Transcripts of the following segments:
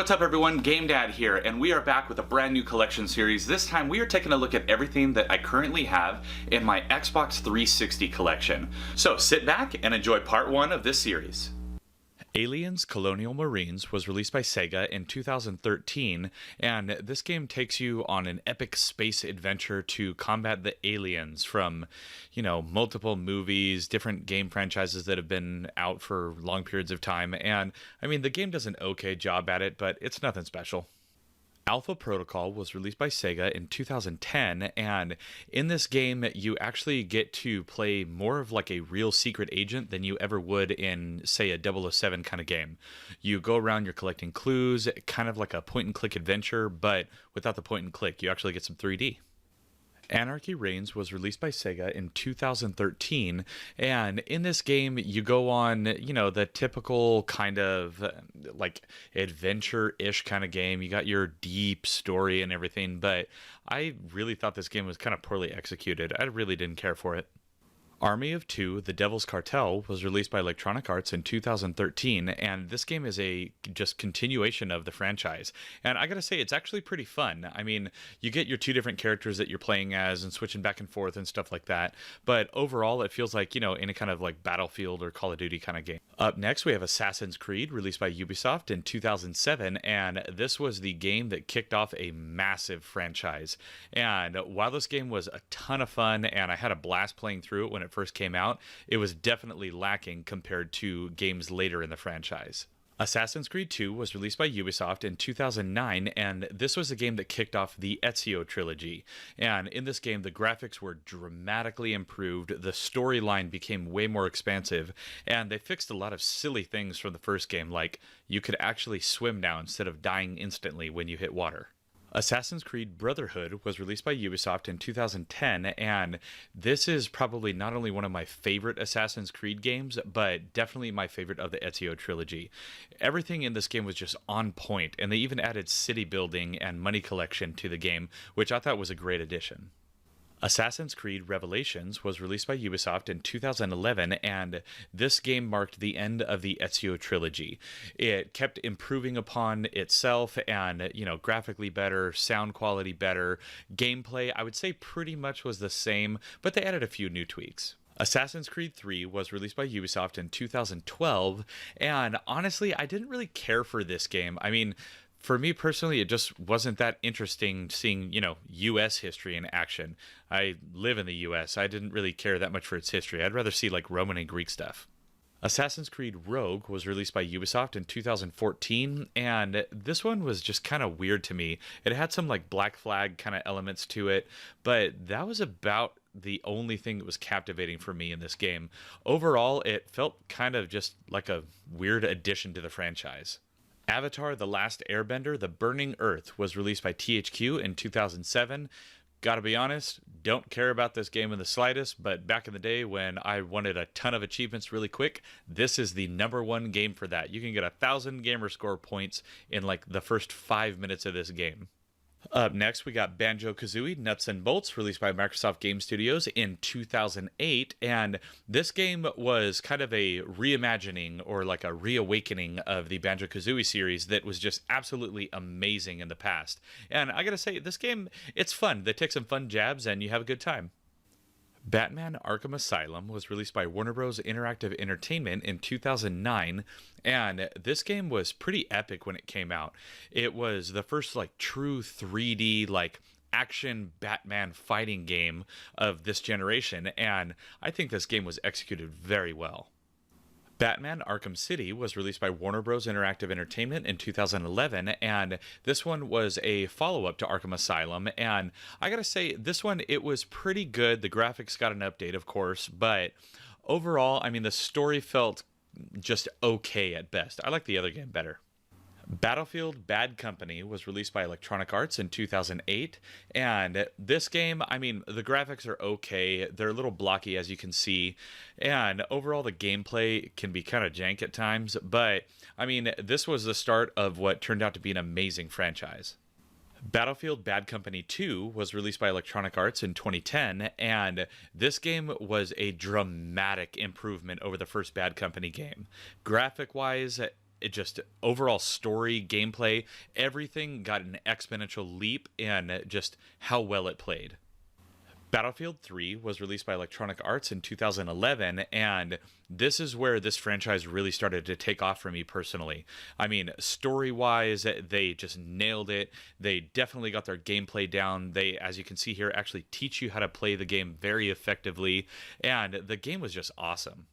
what's up everyone? GameDad here, and we are back with a brand new collection series. This time we are taking a look at everything that I currently have in my Xbox 360 collection. So sit back and enjoy part 1 of this series. Aliens Colonial Marines was released by Sega in 2013, and this game takes you on an epic space adventure to combat the aliens from, multiple movies, different game franchises that have been out for long periods of time, and the game does an okay job at it, but it's nothing special. Alpha Protocol was released by Sega in 2010, and in this game you actually get to play more of like a real secret agent than you ever would in, say, a 007 kind of game. You go around, you're collecting clues, kind of like a point-and-click adventure, but without the point-and-click, you actually get some 3D. Anarchy Reigns was released by Sega in 2013, and in this game you go on, the typical kind of like adventure-ish kind of game. You got your deep story and everything, but I really thought this game was kind of poorly executed. I really didn't care for it. Army of Two, The Devil's Cartel was released by Electronic Arts in 2013, and this game is a just continuation of the franchise. And I gotta say, it's actually pretty fun. You get your two different characters that you're playing as and switching back and forth and stuff like that. But overall, it feels like, in a kind of like Battlefield or Call of Duty kind of game. Up next, we have Assassin's Creed, released by Ubisoft in 2007, and this was the game that kicked off a massive franchise. And while this game was a ton of fun, and I had a blast playing through it when it first came out, it was definitely lacking compared to games later in the franchise. Assassin's Creed 2 was released by Ubisoft in 2009, and this was a game that kicked off the Ezio trilogy. And in this game, the graphics were dramatically improved, the storyline became way more expansive, and they fixed a lot of silly things from the first game, like you could actually swim now instead of dying instantly when you hit water. Assassin's Creed Brotherhood was released by Ubisoft in 2010, and this is probably not only one of my favorite Assassin's Creed games, but definitely my favorite of the Ezio trilogy. Everything in this game was just on point, and they even added city building and money collection to the game, which I thought was a great addition. Assassin's Creed Revelations was released by Ubisoft in 2011, and this game marked the end of the Ezio trilogy. It kept improving upon itself and, graphically better, sound quality better. Gameplay, I would say pretty much was the same, but they added a few new tweaks. Assassin's Creed 3 was released by Ubisoft in 2012, and honestly, I didn't really care for this game. For me personally, it just wasn't that interesting seeing, U.S. history in action. I live in the U.S. I didn't really care that much for its history. I'd rather see like Roman and Greek stuff. Assassin's Creed Rogue was released by Ubisoft in 2014, and this one was just kind of weird to me. It had some like Black Flag kind of elements to it, but that was about the only thing that was captivating for me in this game. Overall, it felt kind of just like a weird addition to the franchise. Avatar: The Last Airbender, The Burning Earth was released by THQ in 2007. Gotta be honest, don't care about this game in the slightest, but back in the day when I wanted a ton of achievements really quick, this is the #1 game for that. You can get 1,000 gamerscore points in like the first 5 minutes of this game. Up next, we got Banjo-Kazooie Nuts and Bolts, released by Microsoft Game Studios in 2008, and this game was kind of a reimagining or like a reawakening of the Banjo-Kazooie series that was just absolutely amazing in the past. And I gotta say, this game, it's fun. They take some fun jabs and you have a good time. Batman Arkham Asylum was released by Warner Bros. Interactive Entertainment in 2009, and this game was pretty epic when it came out. It was the first like true 3D like action Batman fighting game of this generation, and I think this game was executed very well. Batman Arkham City was released by Warner Bros. Interactive Entertainment in 2011, and this one was a follow-up to Arkham Asylum, and I gotta say, this one, it was pretty good. The graphics got an update, of course, but overall, the story felt just okay at best. I like the other game better. Battlefield Bad Company was released by Electronic Arts in 2008, and this game, the graphics are okay. They're a little blocky, as you can see, and overall the gameplay can be kind of jank at times, but, this was the start of what turned out to be an amazing franchise. Battlefield Bad Company 2 was released by Electronic Arts in 2010, and this game was a dramatic improvement over the first Bad Company game. Graphic-wise, it just overall story, gameplay, everything got an exponential leap in just how well it played. Battlefield 3 was released by Electronic Arts in 2011, and this is where this franchise really started to take off for me personally. I mean, story-wise, they just nailed it. They definitely got their gameplay down. They, as you can see here, actually teach you how to play the game very effectively, and the game was just awesome.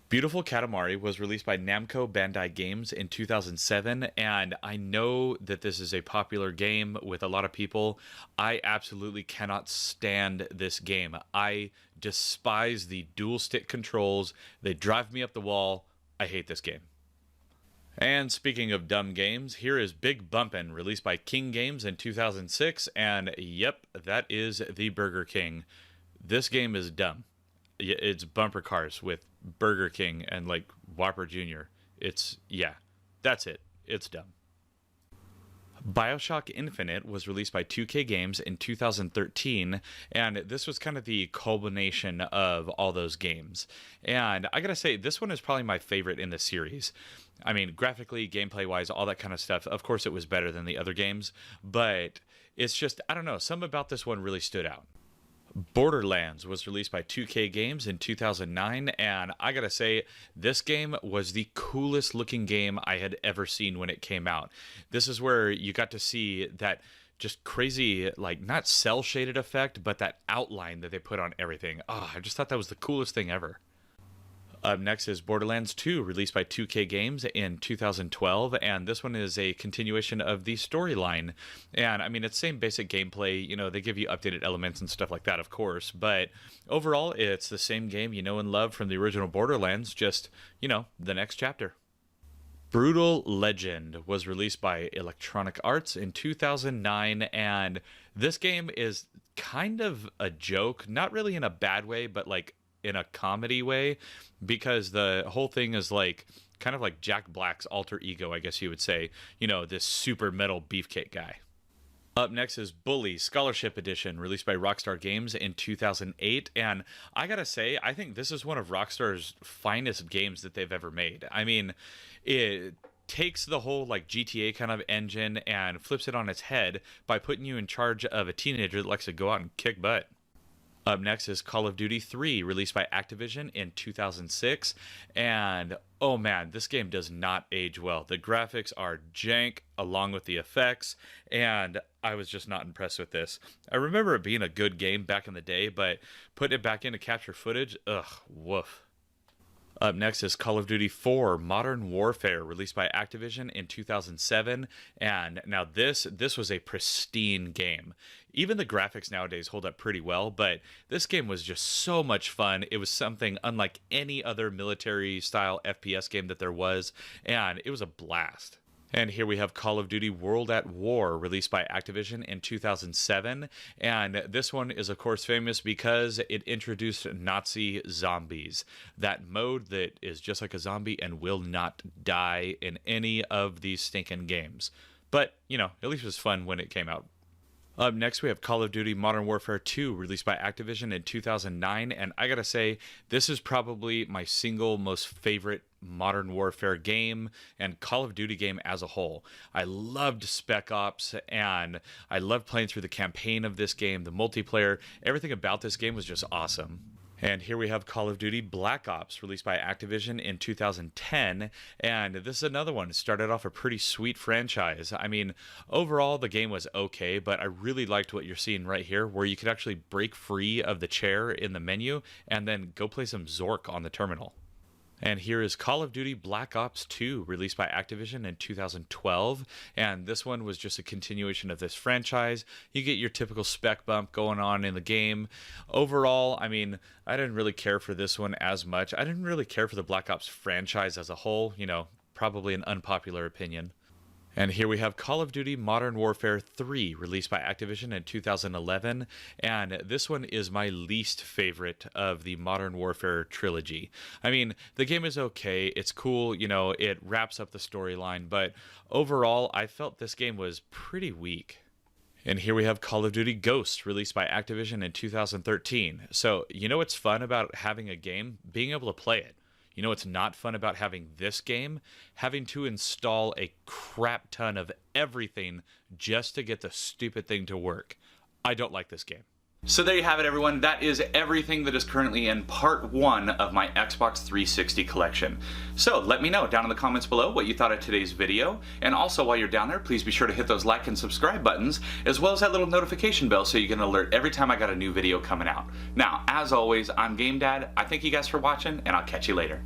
Beautiful Katamari was released by Namco Bandai Games in 2007, and I know that this is a popular game with a lot of people. I absolutely cannot stand this game. I despise the dual stick controls. They drive me up the wall. I hate this game. And speaking of dumb games, here is Big Bumpin', released by King Games in 2006, and yep, that is the Burger King. This game is dumb. It's bumper cars with Burger King and like Whopper Jr. Yeah, that's it. It's dumb. Bioshock Infinite was released by 2K Games in 2013, and this was kind of the culmination of all those games. And I gotta say, this one is probably my favorite in the series. I mean, graphically, gameplay-wise, all that kind of stuff, of course it was better than the other games, but it's just, I don't know, something about this one really stood out. Borderlands was released by 2K Games in 2009, and I gotta say, this game was the coolest looking game I had ever seen when it came out. This is where you got to see that just crazy, like, not cel shaded effect, but that outline that they put on everything. Oh, I just thought that was the coolest thing ever. Up next is Borderlands 2, released by 2K Games in 2012, and this one is a continuation of the storyline. And I mean, it's same basic gameplay, you know, they give you updated elements and stuff like that, of course, but overall, it's the same game you know and love from the original Borderlands, just, you know, the next chapter. Brutal Legend was released by Electronic Arts in 2009, and this game is kind of a joke, not really in a bad way, but like in a comedy way, because the whole thing is like kind of like Jack Black's alter ego, I guess you would say, you know, this super metal beefcake guy. Up next is Bully Scholarship Edition, released by Rockstar Games in 2008, and I gotta say, I think this is one of Rockstar's finest games that they've ever made. I mean, it takes the whole like GTA kind of engine and flips it on its head by putting you in charge of a teenager that likes to go out and kick butt. Up next is Call of Duty 3, released by Activision in 2006, and oh man, this game does not age well. The graphics are jank along with the effects, and I was just not impressed with this. I remember it being a good game back in the day, but putting it back into capture footage, ugh, woof. Up next is Call of Duty 4 Modern Warfare, released by Activision in 2007, and now this was a pristine game. Even the graphics nowadays hold up pretty well, but this game was just so much fun. It was something unlike any other military-style FPS game that there was, and it was a blast. And here we have Call of Duty World at War, released by Activision in 2007. And this one is, of course, famous because it introduced Nazi zombies. That mode that is just like a zombie and will not die in any of these stinking games. But, you know, at least it was fun when it came out. Up next, we have Call of Duty Modern Warfare 2, released by Activision in 2009, and I gotta say, this is probably my single most favorite Modern Warfare game and Call of Duty game as a whole. I loved Spec Ops, and I loved playing through the campaign of this game, the multiplayer, everything about this game was just awesome. And here we have Call of Duty Black Ops, released by Activision in 2010, and this is another one. It started off a pretty sweet franchise. I mean, overall, the game was okay, but I really liked what you're seeing right here, where you could actually break free of the chair in the menu and then go play some Zork on the terminal. And here is Call of Duty Black Ops 2, released by Activision in 2012, and this one was just a continuation of this franchise. You get your typical spec bump going on in the game. Overall, I mean, I didn't really care for this one as much. I didn't really care for the Black Ops franchise as a whole, you know, probably an unpopular opinion. And here we have Call of Duty Modern Warfare 3, released by Activision in 2011, and this one is my least favorite of the Modern Warfare trilogy. I mean, the game is okay, it's cool, you know, it wraps up the storyline, but overall, I felt this game was pretty weak. And here we have Call of Duty Ghosts, released by Activision in 2013. So, you know what's fun about having a game? Being able to play it. You know what's not fun about having this game? Having to install a crap ton of everything just to get the stupid thing to work. I don't like this game. So there you have it, everyone. That is everything that is currently in part 1 of my Xbox 360 collection. So let me know down in the comments below what you thought of today's video. And also while you're down there, please be sure to hit those like and subscribe buttons, as well as that little notification bell so you get an alert every time I got a new video coming out. Now, as always, I'm GameDad. I thank you guys for watching, and I'll catch you later.